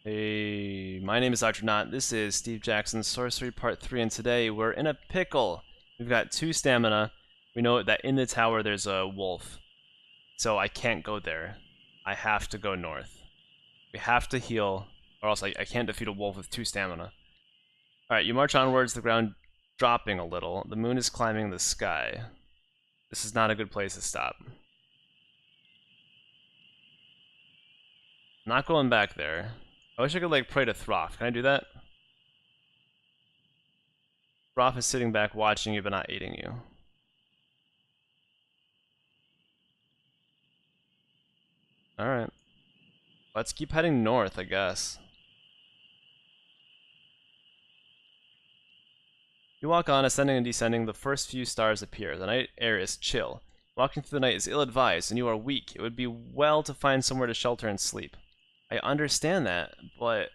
Hey, my name is Dr. Nought. This is Steve Jackson's Sorcery Part 3, and today we're in a pickle. We've got 2 stamina. We know that in the tower there's a wolf, so I can't go there. I have to go north. We have to heal, or else I can't defeat a wolf with 2 stamina. Alright, you march onwards, the ground dropping a little. The moon is climbing the sky. This is not a good place to stop. Not going back there. I wish I could, like, pray to Throff. Can I do that? Throff is sitting back watching you, but not aiding you. Alright. Let's keep heading north, I guess. You walk on, ascending and descending. The first few stars appear. The night air is chill. Walking through the night is ill-advised, and you are weak. It would be well to find somewhere to shelter and sleep. I understand that, but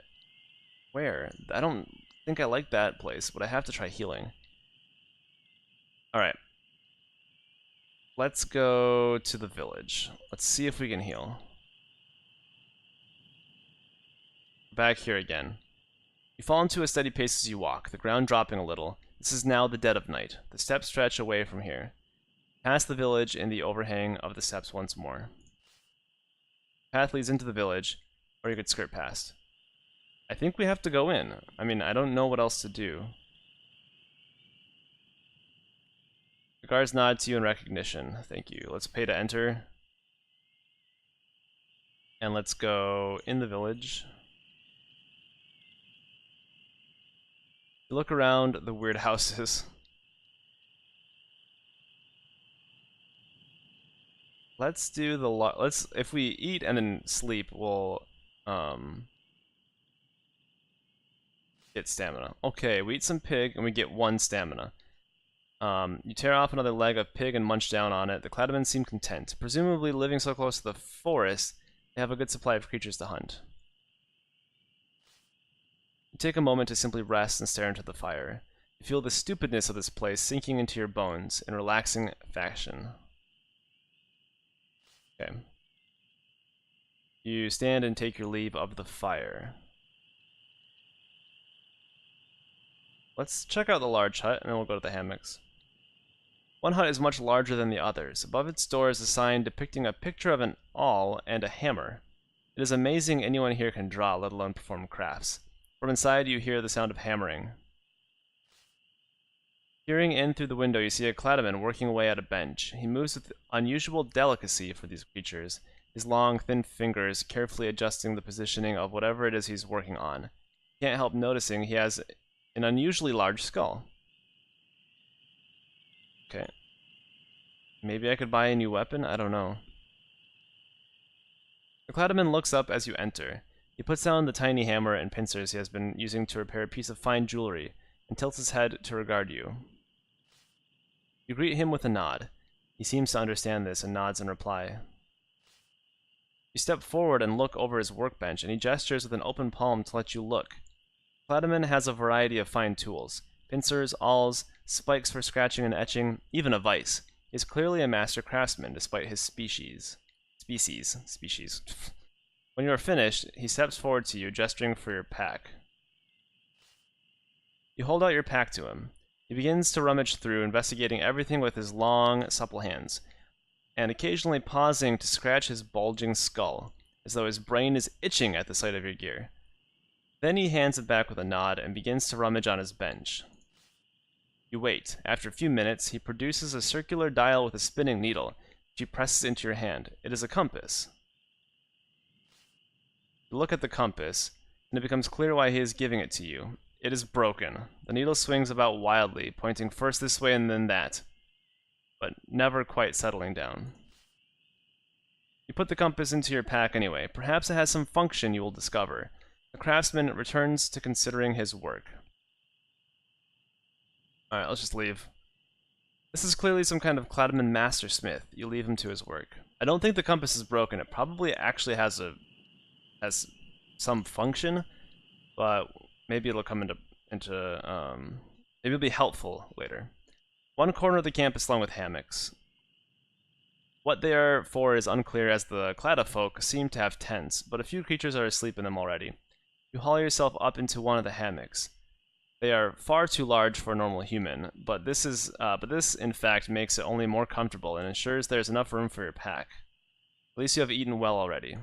where? I don't think I like that place, but I have to try healing. Alright. Let's go to the village. Let's see if we can heal. Back here again. You fall into a steady pace as you walk, the ground dropping a little. This is now the dead of night. The steps stretch away from here. Past the village in the overhang of the steps once more. Path leads into the village, or you could skirt past. I think we have to go in. I mean, I don't know what else to do. The guards nod to you in recognition. Thank you. Let's pay to enter. And let's go in the village. You look around the weird houses. Let's do the if we eat and then sleep, we'll get stamina. Okay, we eat some pig and we get 1 stamina. You tear off another leg of pig and munch down on it. The Cladamen seem content. Presumably living so close to the forest, they have a good supply of creatures to hunt. You take a moment to simply rest and stare into the fire. You feel the stupidness of this place sinking into your bones in relaxing fashion. Okay. You stand and take your leave of the fire. Let's check out the large hut, and then we'll go to the hammocks. One hut is much larger than the others. Above its door is a sign depicting a picture of an awl and a hammer. It is amazing anyone here can draw, let alone perform crafts. From inside, you hear the sound of hammering. Peering in through the window, you see a Cladamen working away at a bench. He moves with unusual delicacy for these creatures, his long, thin fingers carefully adjusting the positioning of whatever it is he's working on. You can't help noticing he has an unusually large skull. Okay. Maybe I could buy a new weapon? I don't know. The Cladamen looks up as you enter. He puts down the tiny hammer and pincers he has been using to repair a piece of fine jewelry, and tilts his head to regard you. You greet him with a nod. He seems to understand this and nods in reply. You step forward and look over his workbench, and he gestures with an open palm to let you look. Cladamen has a variety of fine tools. Pincers, awls, spikes for scratching and etching, even a vice. He is clearly a master craftsman, despite his species. When you are finished, he steps forward to you, gesturing for your pack. You hold out your pack to him. He begins to rummage through, investigating everything with his long, supple hands, and occasionally pausing to scratch his bulging skull, as though his brain is itching at the sight of your gear. Then he hands it back with a nod and begins to rummage on his bench. You wait. After a few minutes, he produces a circular dial with a spinning needle, which he presses into your hand. It is a compass. You look at the compass, and it becomes clear why he is giving it to you. It is broken. The needle swings about wildly, pointing first this way and then that, but never quite settling down. You put the compass into your pack anyway. Perhaps it has some function you will discover. The craftsman returns to considering his work. Alright, let's just leave. This is clearly some kind of Cladamen mastersmith. You leave him to his work. I don't think the compass is broken. It probably actually has some function, but maybe it'll come into maybe it'll be helpful later. One corner of the camp is slung with hammocks. What they are for is unclear, as the Clada folk seem to have tents, but a few creatures are asleep in them already. You haul yourself up into one of the hammocks. They are far too large for a normal human, but this in fact makes it only more comfortable and ensures there's enough room for your pack. At least you have eaten well already.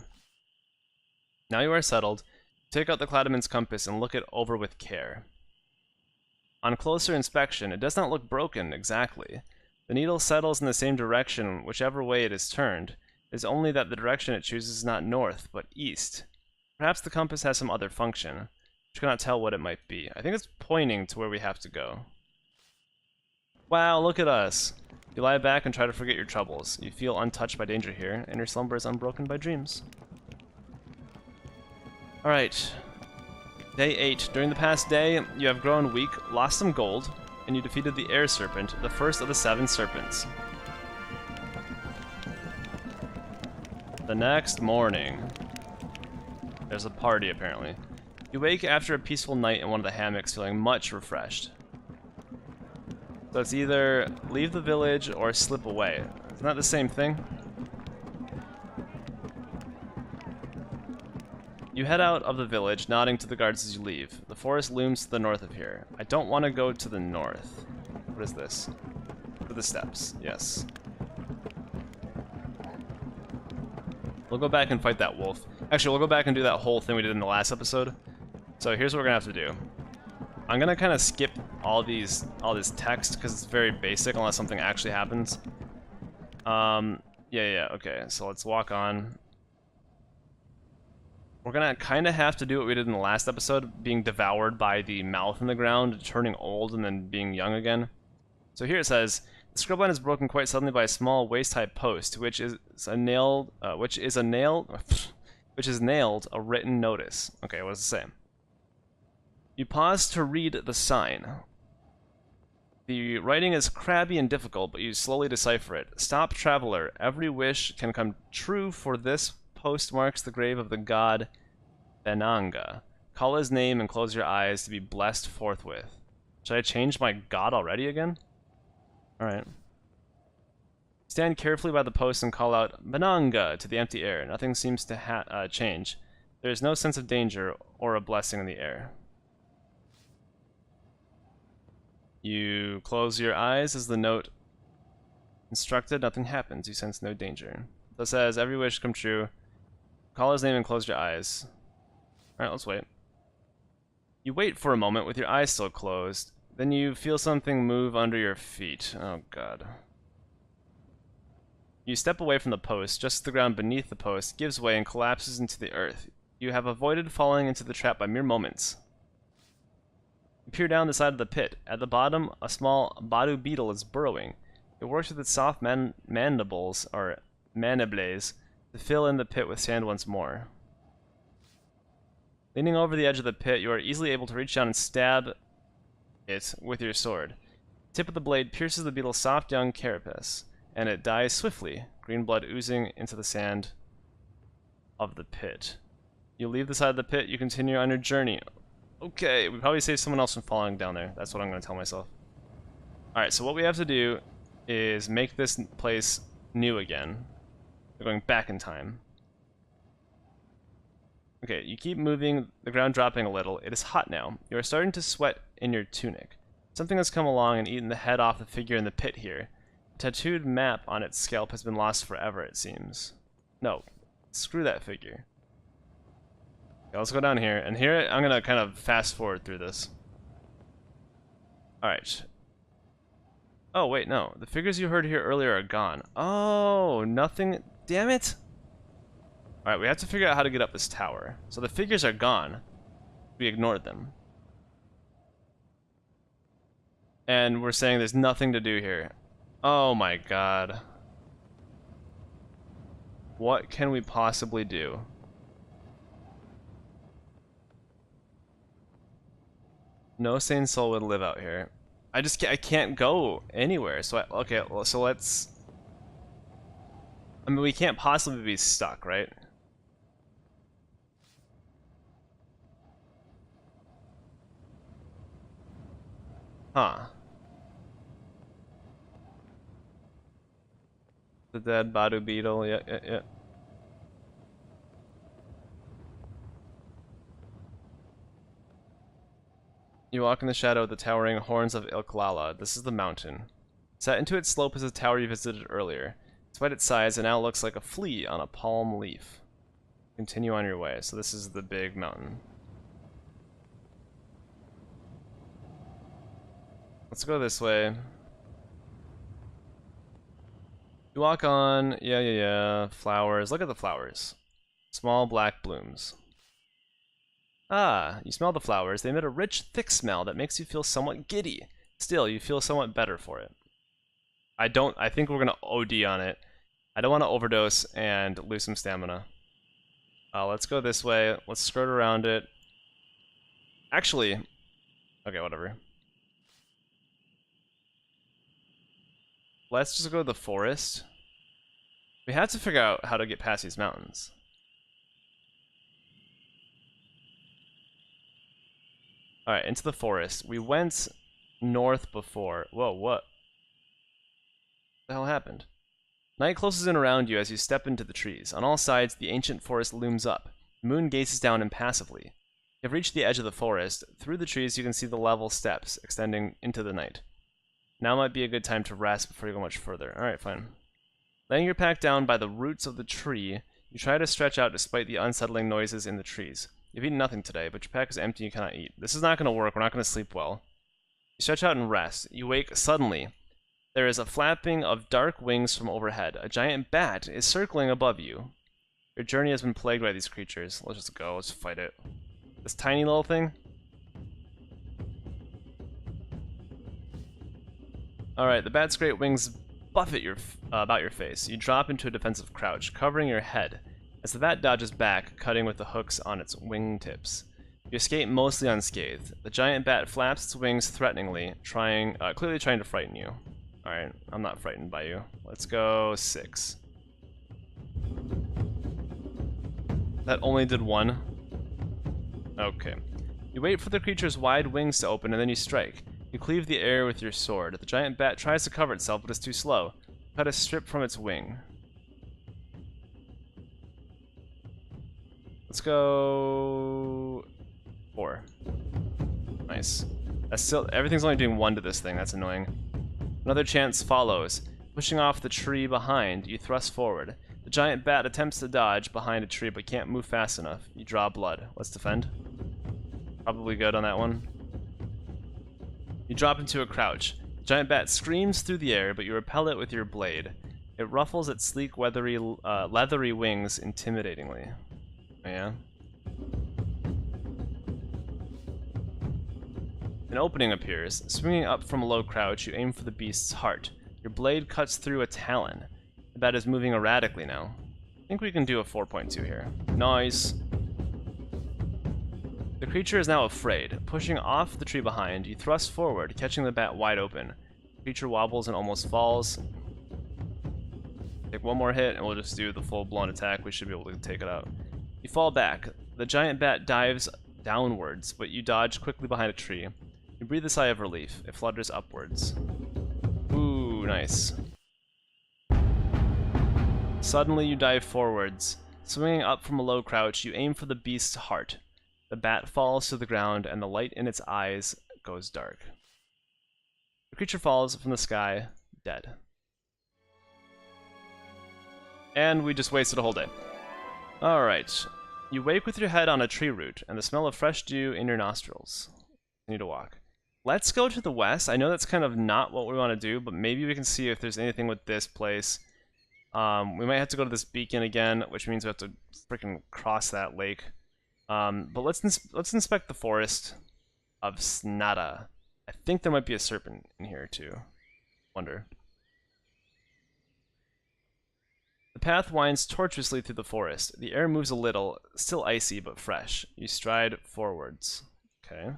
Now you are settled. Take out the Cladaman's compass and look it over with care. On closer inspection, it does not look broken exactly. The needle settles in the same direction whichever way it is turned. It is only that the direction it chooses is not north, but east. Perhaps the compass has some other function, which cannot tell what it might be. I think it's pointing to where we have to go. Wow, look at us! You lie back and try to forget your troubles. You feel untouched by danger here, and your slumber is unbroken by dreams. Alright. Day 8. During the past day, you have grown weak, lost some gold, and you defeated the Air Serpent, the first of the Seven Serpents. The next morning. There's a party, apparently. You wake after a peaceful night in one of the hammocks, feeling much refreshed. So it's either leave the village or slip away. Isn't that the same thing? You head out of the village, nodding to the guards as you leave. The forest looms to the north of here. I don't want to go to the north. What is this? To the steps, yes. We'll go back and fight that wolf. Actually, we'll go back and do that whole thing we did in the last episode. So here's what we're gonna have to do. I'm gonna kind of skip all this text because it's very basic unless something actually happens. Yeah, okay. So let's walk on. We're gonna kind of have to do what we did in the last episode, being devoured by the mouth in the ground, turning old, and then being young again. So here it says, the scribbline is broken quite suddenly by a small waist-high post, which is nailed a written notice. Okay, what does it say? You pause to read the sign. The writing is crabby and difficult, but you slowly decipher it. Stop, traveler. Every wish can come true, for this post marks the grave of the god Benanga. Call his name and close your eyes to be blessed forthwith. Should I change my god already again? Alright. Stand carefully by the post and call out Benanga to the empty air. Nothing seems to change. There is no sense of danger or a blessing in the air. You close your eyes as the note instructed. Nothing happens. You sense no danger. So it says, every wish come true. Call his name and close your eyes. Alright, let's wait. You wait for a moment with your eyes still closed. Then you feel something move under your feet. Oh god. You step away from the post, just as the ground beneath the post gives way and collapses into the earth. You have avoided falling into the trap by mere moments. You peer down the side of the pit. At the bottom, a small Badu beetle is burrowing. It works with its soft mandibles, or mandibles, to fill in the pit with sand once more. Leaning over the edge of the pit, you are easily able to reach down and stab it with your sword. The tip of the blade pierces the beetle's soft young carapace, and it dies swiftly, green blood oozing into the sand of the pit. You leave the side of the pit, you continue on your journey. Okay, we probably saved someone else from falling down there. That's what I'm going to tell myself. Alright, so what we have to do is make this place new again. We're going back in time. Okay, you keep moving, the ground dropping a little. It is hot now. You are starting to sweat in your tunic. Something has come along and eaten the head off the figure in the pit here. A tattooed map on its scalp has been lost forever, it seems. No, screw that figure. Okay, let's go down here, and here I'm gonna kind of fast forward through this. Alright. Oh, wait, no. The figures you heard here earlier are gone. Oh, nothing. Damn it! Alright, we have to figure out how to get up this tower. So the figures are gone. We ignored them. And we're saying there's nothing to do here. Oh my god. What can we possibly do? No sane soul would live out here. I can't go anywhere. So okay, well, so let's. I mean, we can't possibly be stuck, right? Huh. The dead Badu beetle. Yeah. You walk in the shadow of the towering horns of Ilklala. This is the mountain. Set into its slope is a tower you visited earlier. Despite its size, it now looks like a flea on a palm leaf. Continue on your way. So this is the big mountain. Let's go this way. You walk on. Yeah. Flowers. Look at the flowers. Small black blooms. Ah, you smell the flowers. They emit a rich, thick smell that makes you feel somewhat giddy. Still, you feel somewhat better for it. I think we're gonna OD on it. I don't want to overdose and lose some stamina. Let's go this way. Let's skirt around it. Actually, okay, whatever. Let's just go to the forest. We have to figure out how to get past these mountains. Alright, into the forest. We went north before. Whoa, what the hell happened? Night closes in around you as you step into the trees. On all sides, the ancient forest looms up. The moon gazes down impassively. You have reached the edge of the forest. Through the trees, you can see the level steps extending into the night. Now might be a good time to rest before you go much further. Alright, fine. Laying your pack down by the roots of the tree, you try to stretch out despite the unsettling noises in the trees. You've eaten nothing today, but your pack is empty and you cannot eat. This is not going to work. We're not going to sleep well. You stretch out and rest. You wake suddenly. There is a flapping of dark wings from overhead. A giant bat is circling above you. Your journey has been plagued by these creatures. Let's just go. Let's fight it. This tiny little thing. Alright, the bat's great wings buffet about your face. You drop into a defensive crouch, covering your head, as the bat dodges back, cutting with the hooks on its wingtips. You escape mostly unscathed. The giant bat flaps its wings threateningly, clearly trying to frighten you. Alright, I'm not frightened by you. Let's go 6. That only did 1. Okay. You wait for the creature's wide wings to open, and then you strike. You cleave the air with your sword. The giant bat tries to cover itself, but is too slow. Cut a strip from its wing. Let's go 4. Nice. That's still, everything's only doing 1 to this thing. That's annoying. Another chance follows. Pushing off the tree behind, you thrust forward. The giant bat attempts to dodge behind a tree, but can't move fast enough. You draw blood. Let's defend. Probably good on that one. You drop into a crouch. The giant bat screams through the air, but you repel it with your blade. It ruffles its sleek, leathery wings intimidatingly. Yeah. An opening appears. Swinging up from a low crouch, you aim for the beast's heart. Your blade cuts through a talon. The bat is moving erratically now. I think we can do a 4.2 here. Nice. The creature is now afraid. Pushing off the tree behind, you thrust forward, catching the bat wide open. The creature wobbles and almost falls. Take one more hit, and we'll just do the full-blown attack. We should be able to take it out. You fall back. The giant bat dives downwards, but you dodge quickly behind a tree. You breathe a sigh of relief. It flutters upwards. Ooh, nice. Suddenly, you dive forwards. Swinging up from a low crouch, you aim for the beast's heart. The bat falls to the ground, and the light in its eyes goes dark. The creature falls from the sky, dead. And we just wasted a whole day. Alright. You wake with your head on a tree root, and the smell of fresh dew in your nostrils. You need to walk. Let's go to the west. I know that's kind of not what we want to do, but maybe we can see if there's anything with this place. We might have to go to this beacon again, which means we have to freaking cross that lake. But let's inspect the forest of Snada. I think there might be a serpent in here too. Wonder. The path winds tortuously through the forest. The air moves a little, still icy but fresh. You stride forwards. Okay.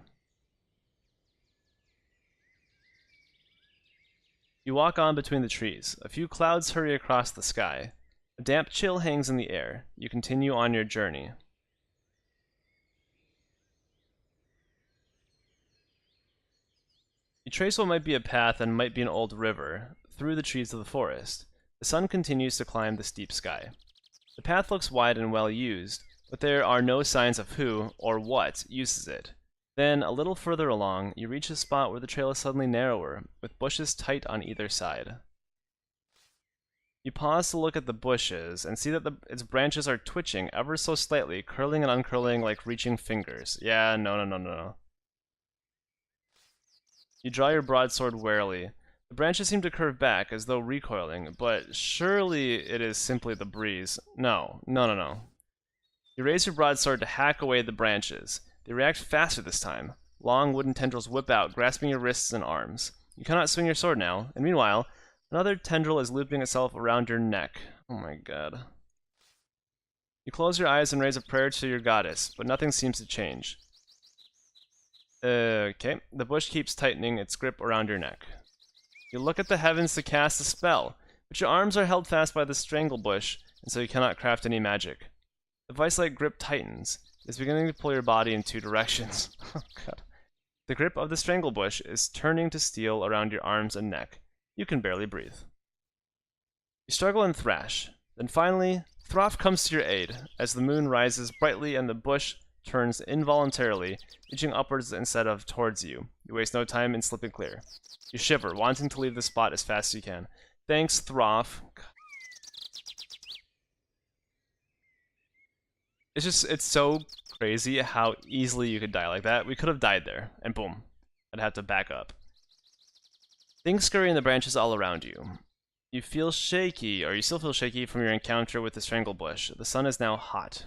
You walk on between the trees. A few clouds hurry across the sky. A damp chill hangs in the air. You continue on your journey. You trace what might be a path and might be an old river through the trees of the forest. The sun continues to climb the steep sky. The path looks wide and well used, but there are no signs of who or what uses it. Then, a little further along, you reach a spot where the trail is suddenly narrower, with bushes tight on either side. You pause to look at the bushes, and see that its branches are twitching ever so slightly, curling and uncurling like reaching fingers. Yeah, no. You draw your broadsword warily. The branches seem to curve back, as though recoiling, but surely it is simply the breeze. No. You raise your broadsword to hack away the branches. They react faster this time. Long wooden tendrils whip out, grasping your wrists and arms. You cannot swing your sword now, and meanwhile, another tendril is looping itself around your neck. Oh my god. You close your eyes and raise a prayer to your goddess, but nothing seems to change. Okay, the bush keeps tightening its grip around your neck. You look at the heavens to cast a spell, but your arms are held fast by the strangle bush, and so you cannot craft any magic. The vice-like grip tightens. It's beginning to pull your body in 2 directions. Oh god. The grip of the strangle bush is turning to steel around your arms and neck. You can barely breathe. You struggle and thrash. Then finally, Throff comes to your aid, as the moon rises brightly and the bush turns involuntarily, reaching upwards instead of towards you. You waste no time in slipping clear. You shiver, wanting to leave the spot as fast as you can. Thanks, Throff. It's so crazy how easily you could die like that. We could have died there, and boom. I'd have to back up. Things scurry in the branches all around you. You feel shaky, or you still feel shaky from your encounter with the strangle bush. The sun is now hot.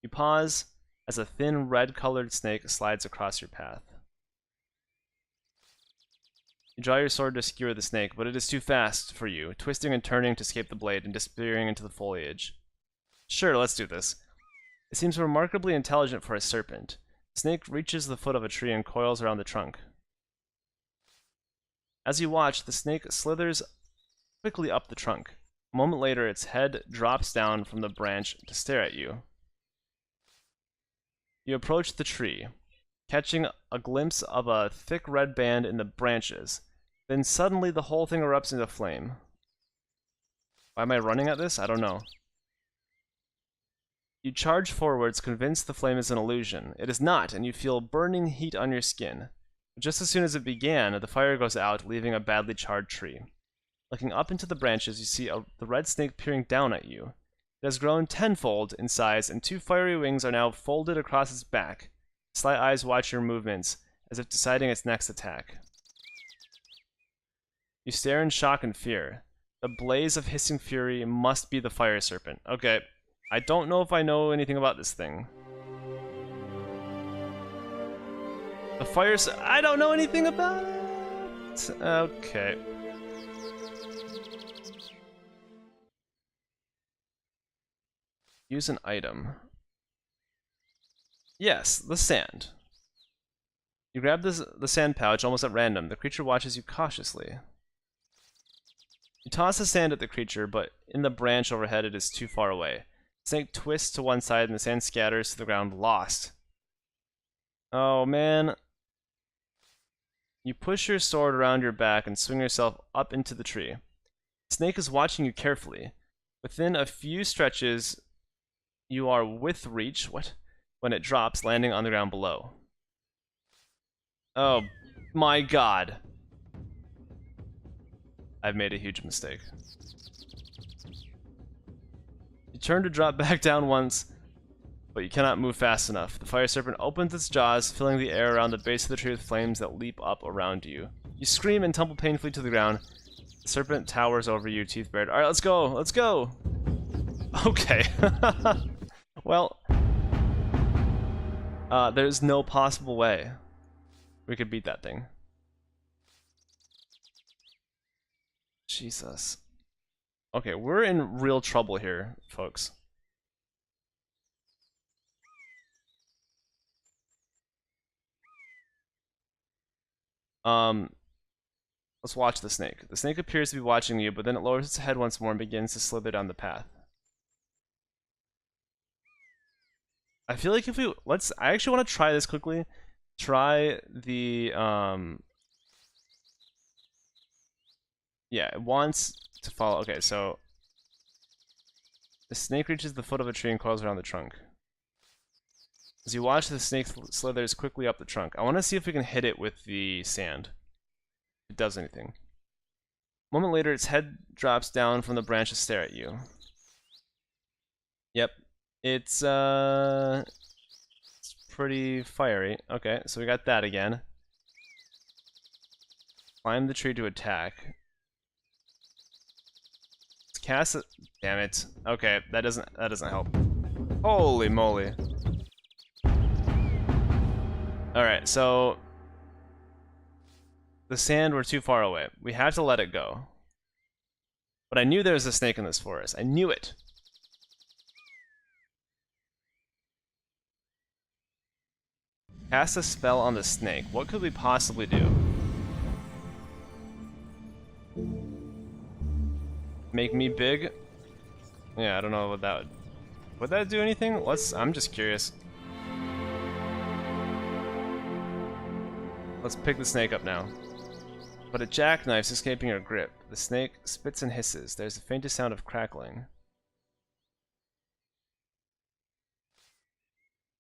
You pause as a thin red-colored snake slides across your path. You draw your sword to skewer the snake, but it is too fast for you, twisting and turning to escape the blade and disappearing into the foliage. Sure, let's do this. It seems remarkably intelligent for a serpent. The snake reaches the foot of a tree and coils around the trunk. As you watch, the snake slithers quickly up the trunk. A moment later, its head drops down from the branch to stare at you. You approach the tree, catching a glimpse of a thick red band in the branches. Then suddenly the whole thing erupts into flame. Why am I running at this? I don't know. You charge forwards, convinced the flame is an illusion. It is not, and you feel burning heat on your skin. But just as soon as it began, the fire goes out, leaving a badly charred tree. Looking up into the branches, you see the red snake peering down at you. It has grown tenfold in size, and 2 fiery wings are now folded across its back. Sly eyes watch your movements, as if deciding its next attack. You stare in shock and fear. The blaze of hissing fury must be the fire serpent. Okay. I don't know if I know anything about this thing. The I don't know anything about it! Okay. Use an item. Yes, the sand. You grab the sand pouch almost at random. The creature watches you cautiously. You toss the sand at the creature, but in the branch overhead it is too far away. The snake twists to one side and the sand scatters to the ground, lost. Oh man. You push your sword around your back and swing yourself up into the tree. The snake is watching you carefully. Within a few stretches, you are with reach when it drops, landing on the ground below. Oh my god. I've made a huge mistake. You turn to drop back down once, but you cannot move fast enough. The fire serpent opens its jaws, filling the air around the base of the tree with flames that leap up around you. You scream and tumble painfully to the ground. The serpent towers over you, teeth bared. Alright, let's go! Let's go! Okay. Well, there's no possible way we could beat that thing. Jesus. Okay, we're in real trouble here, folks. Let's watch the snake. The snake appears to be watching you, but then it lowers its head once more and begins to slither down the path. I feel like if we I actually want to try this quickly. Try the yeah, it wants to follow. Okay, so the snake reaches the foot of a tree and coils around the trunk. As you watch, the snake slithers quickly up the trunk. I want to see if we can hit it with the sand. If it does anything. A moment later, its head drops down from the branch to stare at you. Yep. It's pretty fiery. Okay, so we got that again. Climb the tree to attack. Let's cast it. Damn it. Okay, that doesn't help. Holy moly. Alright, so the sand, we're too far away. We have to let it go. But I knew there was a snake in this forest. I knew it. Cast a spell on the snake. What could we possibly do? Make me big? Yeah, I don't know what that would... Would that do anything? I'm just curious. Let's pick the snake up now. But a jackknife's escaping her grip. The snake spits and hisses. There's the faintest sound of crackling.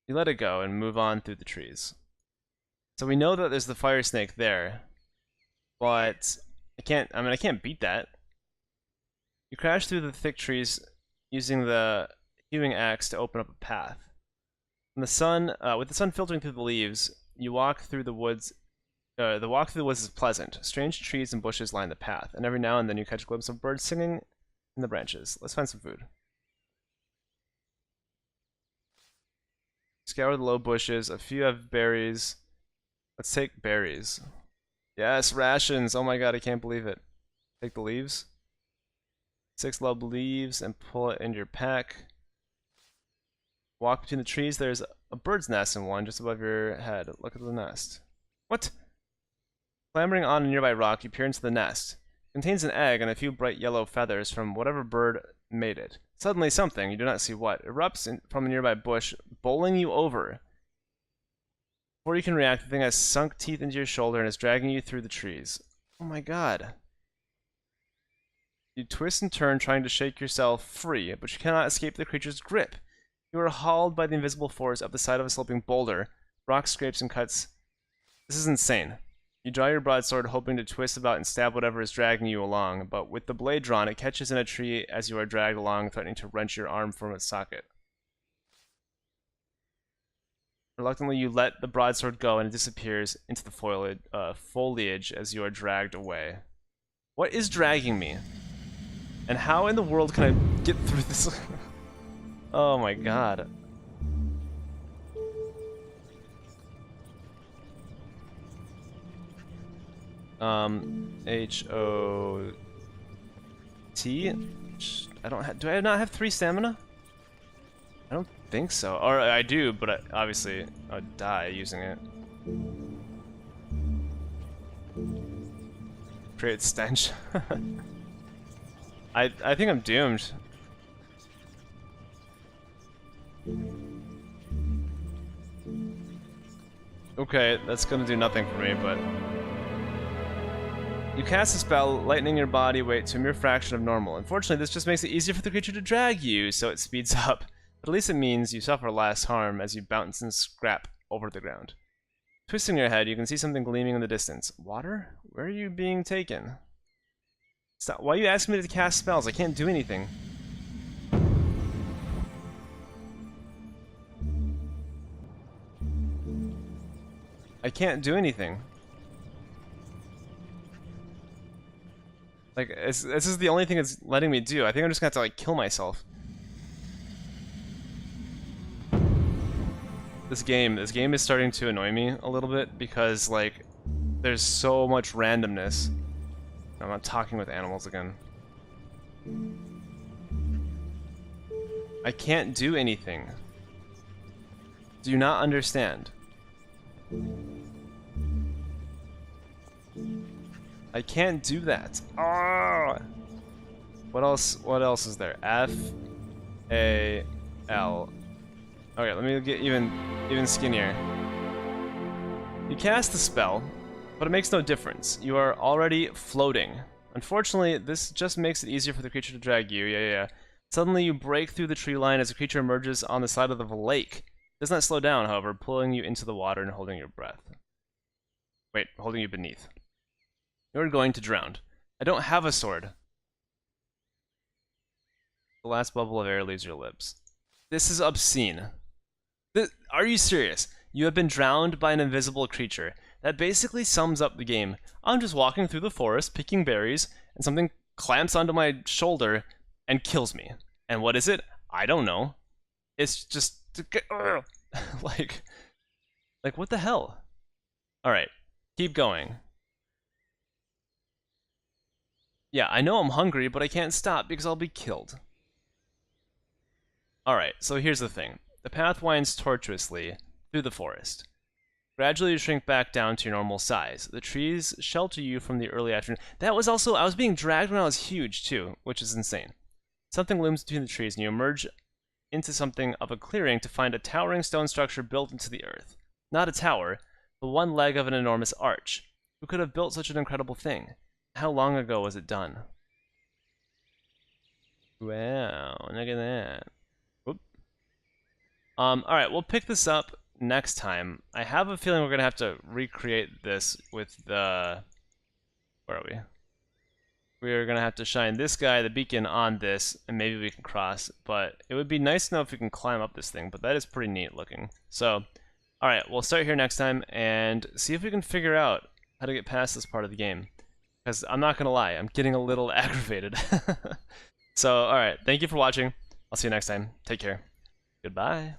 You let it go and move on through the trees. So we know that there's the fire snake there, but I can't beat that. You crash through the thick trees using the hewing axe to open up a path. With the sun filtering through the leaves, you walk through the woods. The walk through the woods is pleasant. Strange trees and bushes line the path, and every now and then you catch a glimpse of birds singing in the branches. Let's find some food. Scour the low bushes. A few have berries. Let's take berries. Yes, rations. Oh my god, I can't believe it. Take the leaves. 6 low leaves and pull it into your pack. Walk between the trees. There's a bird's nest in one just above your head. Look at the nest. What? Clambering on a nearby rock, you peer into the nest. It contains an egg and a few bright yellow feathers from whatever bird made it. Suddenly something, you do not see what, erupts from a nearby bush, bowling you over. Before you can react, the thing has sunk teeth into your shoulder and is dragging you through the trees. Oh my god. You twist and turn, trying to shake yourself free, but you cannot escape the creature's grip. You are hauled by the invisible force up the side of a sloping boulder. Rock scrapes and cuts. This is insane. You draw your broadsword, hoping to twist about and stab whatever is dragging you along, but with the blade drawn, it catches in a tree as you are dragged along, threatening to wrench your arm from its socket. Reluctantly, you let the broadsword go, and it disappears into the foliage as you are dragged away. What is dragging me? And how in the world can I get through this? Oh my god. H-O-T? Do I not have 3 stamina? I don't think so. Or I do, but obviously I would die using it. Create stench. I think I'm doomed. Okay, that's gonna do nothing for me, but... You cast a spell, lightening your body weight to a mere fraction of normal. Unfortunately, this just makes it easier for the creature to drag you, so it speeds up. But at least it means you suffer less harm as you bounce and scrap over the ground. Twisting your head, you can see something gleaming in the distance. Water? Where are you being taken? Stop. Why are you asking me to cast spells? I can't do anything. I can't do anything. Like, this is the only thing it's letting me do. I think I'm just gonna have to, like, kill myself. This game is starting to annoy me a little bit because, like, there's so much randomness. I'm not talking with animals again. I can't do anything. Do you not understand? I can't do that. Ah! What else is there? F A L. Okay, let me get even skinnier. You cast the spell, but it makes no difference. You are already floating. Unfortunately, this just makes it easier for the creature to drag you. Yeah. Suddenly, you break through the tree line as the creature emerges on the side of the lake. Does not slow down, however, pulling you into the water and holding your breath. Wait, holding you beneath. You're going to drown. I don't have a sword. The last bubble of air leaves your lips. This is obscene. Are you serious? You have been drowned by an invisible creature. That basically sums up the game. I'm just walking through the forest, picking berries, and something clamps onto my shoulder and kills me. And what is it? I don't know. It's just... like what the hell? Alright, keep going. Yeah, I know I'm hungry, but I can't stop because I'll be killed. Alright, so here's the thing. The path winds tortuously through the forest. Gradually you shrink back down to your normal size. The trees shelter you from the early afternoon. That was also, I was being dragged when I was huge too, which is insane. Something looms between the trees and you emerge into something of a clearing to find a towering stone structure built into the earth. Not a tower, but one leg of an enormous arch. Who could have built such an incredible thing? How long ago was it done? Wow, look at that. Whoop. Alright, we'll pick this up next time. I have a feeling we're gonna have to recreate this with the... Where are we? We're gonna have to shine this guy, the beacon, on this, and maybe we can cross. But it would be nice to know if we can climb up this thing, but that is pretty neat looking. So, alright, we'll start here next time and see if we can figure out how to get past this part of the game. Because I'm not gonna lie, I'm getting a little aggravated. So, alright, thank you for watching. I'll see you next time. Take care. Goodbye.